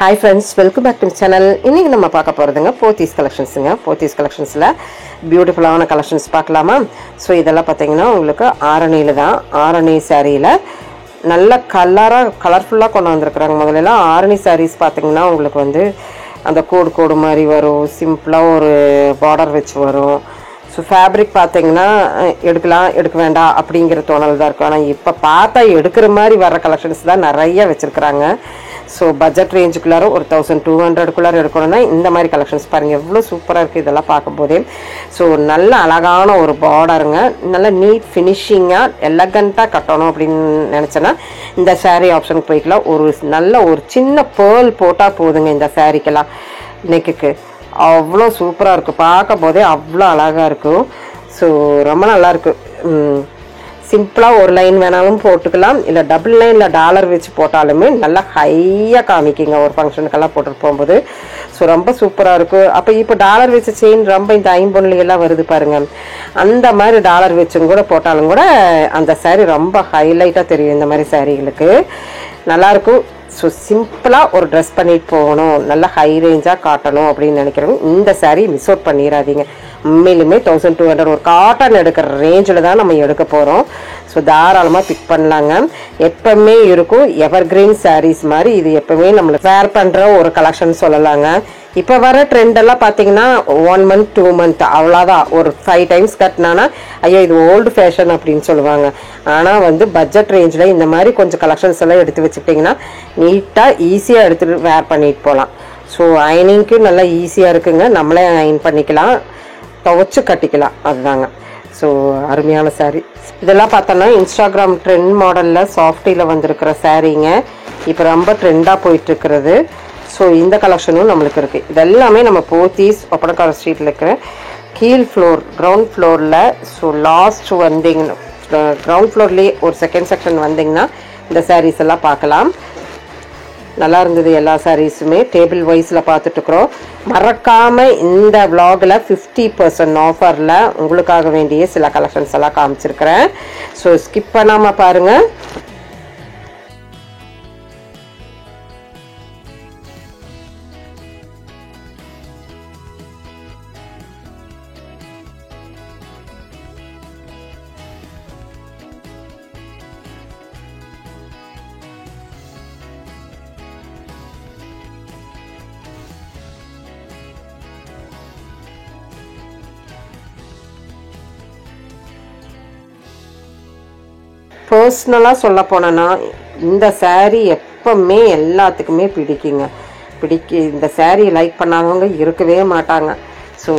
Hi friends, welcome back to my channel. இன்னைக்கு நம்ம பார்க்க போறதுங்க போத்தீஸ் கலெக்ஷன்ஸ்ங்க. போத்தீஸ் கலெக்ஷன்ஸ்ல பியூட்டிஃபுல்லான கலெக்ஷன்ஸ் பார்க்கலாமா? சோ இதெல்லாம் பாத்தீங்கன்னா உங்களுக்கு ஆரணில தான். ஆரணி சாரீல நல்ல கலர்ஃபுல்லா கொண்டு வந்திருக்காங்க. முதல்ல எல்லாம் ஆரணி sarees பாத்தீங்கன்னா உங்களுக்கு வந்து அந்த கோடு மாதிரி வரும். சிம்பிளா ஒரு பார்டர் வச்சு வரும். ஸோ ஃபேப்ரிக் பார்த்தீங்கன்னா எடுக்க வேண்டாம் அப்படிங்கிற தோணல் தான் இருக்கும். ஆனால் இப்போ பார்த்தா எடுக்கிற மாதிரி வர கலெக்ஷன்ஸ் தான் நிறைய வச்சுருக்குறாங்க. ஸோ பட்ஜெட் ரேஞ்சுக்குள்ளார ஒரு 1200 எடுக்கணும்னா இந்த மாதிரி கலெக்ஷன்ஸ் பாருங்கள் எவ்வளோ சூப்பராக இருக்குது இதெல்லாம் பார்க்கும்போதே. ஸோ நல்ல அழகான ஒரு பார்டருங்க, நல்ல நீட் ஃபினிஷிங்காக எலகண்ட்டாக கட்டணும் அப்படின்னு நினச்சேன்னா இந்த சாரீ ஆப்ஷனுக்கு போய்க்கலாம். நல்ல ஒரு சின்ன பேர்ல் போட்டால் போதுங்க இந்த சாரீக்கெல்லாம். நெக்குக்கு அவ்வளோ சூப்பராக இருக்கும், பார்க்க போதே அவ்வளோ அழகாக இருக்கும். ஸோ ரொம்ப நல்லாயிருக்கு. சிம்பிளாக ஒரு லைன் வேணாலும் போட்டுக்கலாம், இல்லை டபுள் லைனில் டாலர் வச்சு போட்டாலுமே நல்லா ஹையாக காமிக்கிங்க ஒரு ஃபங்க்ஷனுக்கெல்லாம் போட்டுட்டு போகும்போது. ஸோ ரொம்ப சூப்பராக இருக்கும். அப்போ இப்போ டாலர் வச்ச செயின் ரொம்ப இந்த ஐம்பொன்லையெல்லாம் வருது பாருங்கள், அந்த மாதிரி டாலர் வச்சும் கூட போட்டாலும் கூட அந்த சாரீ ரொம்ப ஹைலைட்டாக தெரியும். இந்த மாதிரி சாரீகளுக்கு நல்லாயிருக்கும். ஸோ சிம்பிளாக ஒரு ட்ரெஸ் பண்ணிட்டு போகணும், நல்லா ஹை ரேஞ்சாக காட்டணும் அப்படின்னு நினைக்கிறவங்க இந்த சாரீ மிஸ் அவுட் பண்ணிடாதீங்க. உண்மையிலுமே 1200 ஒரு காட்டன் எடுக்கிற ரேஞ்சில் தான் நம்ம எடுக்க போகிறோம். ஸோ தாராளமாக பிக் பண்ணலாங்க. எப்பவுமே இருக்கும் எவர் கிரீன் சாரீஸ் மாதிரி இது எப்பவுமே நம்மளுக்கு வேர் பண்ணுற ஒரு கலெக்ஷன் சொல்லலாங்க. இப்போ வர ட்ரெண்டெல்லாம் பார்த்தீங்கன்னா 1 month 2 month அவ்வளோதான். ஒரு 5 times கட்டினானா ஐயோ இது ஓல்டு ஃபேஷன் அப்படின்னு சொல்லுவாங்க. ஆனால் வந்து பட்ஜெட் ரேஞ்சில் இந்த மாதிரி கொஞ்சம் கலெக்ஷன்ஸ் எல்லாம் எடுத்து வச்சுக்கிட்டிங்கன்னா நீட்டாக ஈஸியாக எடுத்துகிட்டு வேர் பண்ணிட்டு போகலாம். ஸோ அயனிங்க்கு நல்லா ஈஸியாக இருக்குங்க, நம்மளே அயன் பண்ணிக்கலாம், துவச்சி கட்டிக்கலாம், அதுதாங்க. ஸோ அருமையான சாரீ இதெல்லாம் பார்த்தோன்னா இன்ஸ்டாகிராம் ட்ரெண்ட் மாடலில் சாஃப்டியில் வந்திருக்கிற சாரீங்க, இப்போ ரொம்ப ட்ரெண்டாக போயிட்டுருக்கிறது. ஸோ இந்த கலெக்ஷனும் நம்மளுக்கு இருக்குது. இதெல்லாமே நம்ம போத்தீஸ் ஒப்பனக்கார ஸ்ட்ரீட்டில் இருக்கிற கீழ் ஃப்ளோர் கிரவுண்ட் ஃப்ளோரில். ஸோ லாஸ்ட் வந்தீங்கன்னா கிரவுண்ட் ஃப்ளோர்லேயே ஒரு செகண்ட் செக்ஷன் வந்தீங்கன்னா இந்த சாரீஸ் எல்லாம் பார்க்கலாம். நல்லா இருந்தது எல்லா சாரீஸுமே. டேபிள் வைஸில் பார்த்துட்ருக்குறோம். மறக்காமல் இந்த விலாகில் 50% ஆஃபரில் உங்களுக்காக வேண்டிய சில கலெக்ஷன்ஸ் எல்லாம் காமிச்சிருக்கிறேன். ஸோ ஸ்கிப் பண்ணாமல் பாருங்கள். பர்சனலாக சொல்ல போனேன்னா இந்த சாரீ எப்பவுமே எல்லாத்துக்குமே பிடிக்குங்க. இந்த சாரீ லைக் பண்ணாதவங்க இருக்கவே மாட்டாங்க. ஸோ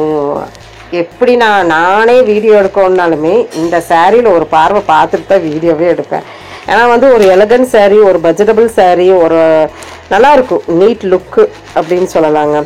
எப்படி நானே வீடியோ எடுக்கணுன்னாலுமே இந்த சாரியில் ஒரு பார்வை பார்த்துட்டு தான் வீடியோவே எடுப்பேன். ஏன்னா வந்து ஒரு எலகன்ட் சாரீ, ஒரு பட்ஜெட்டபிள் சாரீ, ஒரு நல்லாயிருக்கும் நீட் லுக்கு அப்படின்னு சொல்லலாங்க.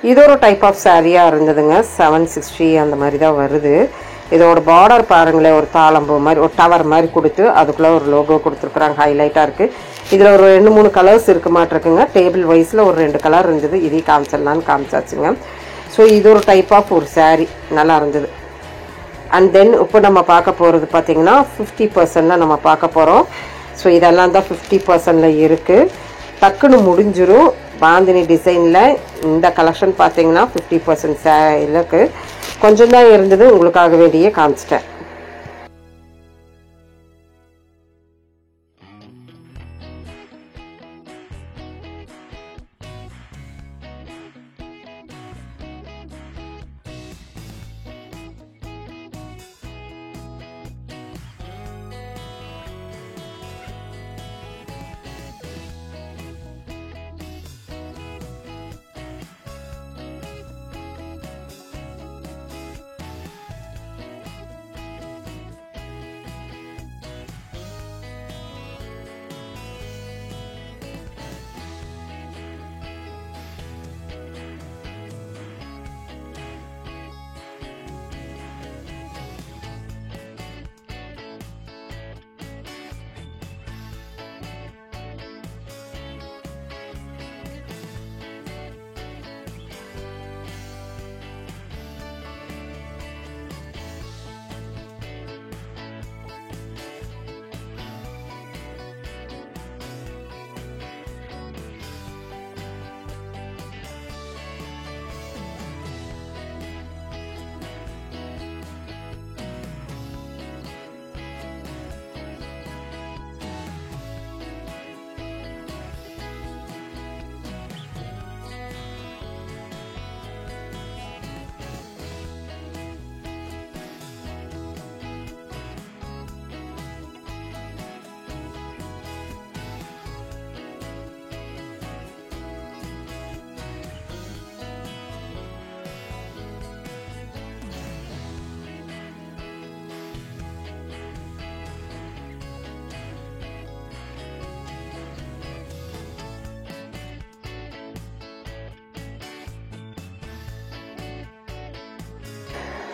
இது ஒரு டைப் ஆஃப் சாரியாக இருந்ததுங்க. 760 அந்த மாதிரி தான் வருது. இதோட பார்டர் பாருங்களேன், ஒரு தாளம்பூ மாதிரி ஒரு டவர் மாதிரி கொடுத்து அதுக்குள்ளே ஒரு லோகோ கொடுத்துருக்குறாங்க. ஹைலைட்டாக இருக்குது. இதில் ஒரு 2-3 கலர்ஸ் இருக்க மாட்டிருக்குங்க. டேபிள் வைஸில் ஒரு 2 கலர் இருந்தது. இதையும் காமிச்சிடலான்னு காமிச்சாச்சுங்க. ஸோ இது ஒரு டைப் ஆஃப் ஒரு சாரீ நல்லா இருந்தது. அண்ட் தென் இப்போ நம்ம பார்க்க போகிறது பார்த்திங்கன்னா 50% நம்ம பார்க்க போகிறோம். ஸோ இதெல்லாம் தான் 50%ல் இருக்குது. டக்குன்னு முடிஞ்சிடும். பாந்தினி டிசைனில் இந்த கலெக்ஷன் பார்த்தீங்கன்னா 50% சேலுக்கு கொஞ்சம் தான் இருந்தது. உங்களுக்காக வேண்டியே காமிச்சிட்டேன்.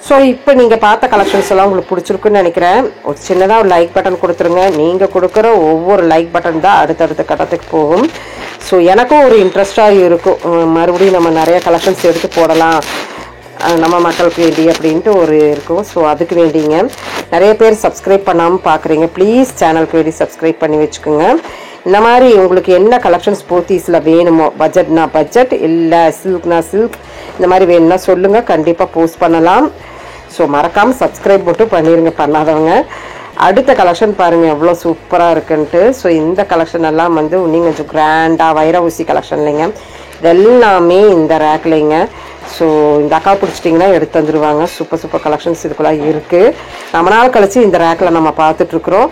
ஸோ இப்போ நீங்கள் பார்த்த கலெக்ஷன்ஸ் எல்லாம் உங்களுக்கு பிடிச்சிருக்குன்னு நினைக்கிறேன். ஒரு சின்னதாக ஒரு லைக் பட்டன் கொடுத்துருங்க. நீங்கள் கொடுக்குற ஒவ்வொரு லைக் பட்டன் தான் அடுத்தடுத்த கட்டத்துக்கு போகும். ஸோ எனக்கும் ஒரு இன்ட்ரெஸ்டாக இருக்கும், மறுபடியும் நம்ம நிறைய கலெக்ஷன்ஸ் எடுத்து போடலாம் நம்ம மக்களுக்கு வேண்டி அப்படின்ட்டு ஒரு இருக்கும். ஸோ அதுக்கு வேண்டிங்க நிறைய பேர் சப்ஸ்கிரைப் பண்ணாமல் பார்க்குறீங்க. ப்ளீஸ் சேனலுக்கு வேண்டி சப்ஸ்கிரைப் பண்ணி வச்சுக்கோங்க. இந்த மாதிரி உங்களுக்கு என்ன கலெக்ஷன்ஸ் போத்தீஸில் வேணுமோ, பட்ஜெட்னா பட்ஜெட், இல்லை சில்க்னா சில்க், இந்த மாதிரி வேணும்னா சொல்லுங்கள், கண்டிப்பாக போஸ்ட் பண்ணலாம். ஸோ மறக்காமல் சப்ஸ்கிரைப் மட்டும் பண்ணிடுங்க பண்ணாதவங்க. அடுத்த கலெக்ஷன் பாருங்கள் எவ்வளோ சூப்பராக இருக்குன்ட்டு. ஸோ இந்த கலெக்ஷன் எல்லாம் வந்து இன்னும் கொஞ்சம் கிராண்டாக வைர ஊசி கலெக்ஷன் இல்லைங்க. இதெல்லாமே இந்த ரேக்லைங்க. ஸோ இந்த அக்கா பிடிச்சிட்டிங்கன்னா எடுத்து வந்துடுவாங்க. சூப்பர் சூப்பர் கலெக்ஷன்ஸ் இதுக்குள்ளே இருக்குது. ரொம்ப நாள் கழிச்சு இந்த ரேக்கில் நம்ம பார்த்துட்ருக்குறோம்.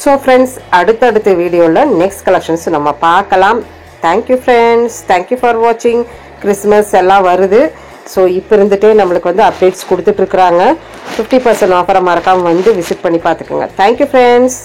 ஸோ ஃப்ரெண்ட்ஸ், அடுத்தடுத்த வீடியோவில் நெக்ஸ்ட் கலெக்ஷன்ஸ் நம்ம பார்க்கலாம். தேங்க்யூ ஃப்ரெண்ட்ஸ், தேங்க்யூ ஃபார் வாட்சிங். கிறிஸ்மஸ் எல்லாம் வருது. ஸோ இப்போ இருந்துகிட்டே நம்மளுக்கு வந்து அப்டேட்ஸ் கொடுத்துட்ருக்குறாங்க. 50% ஆஃபரை மறக்காமல் வந்து விசிட் பண்ணி பார்த்துக்குங்க. Thank you friends.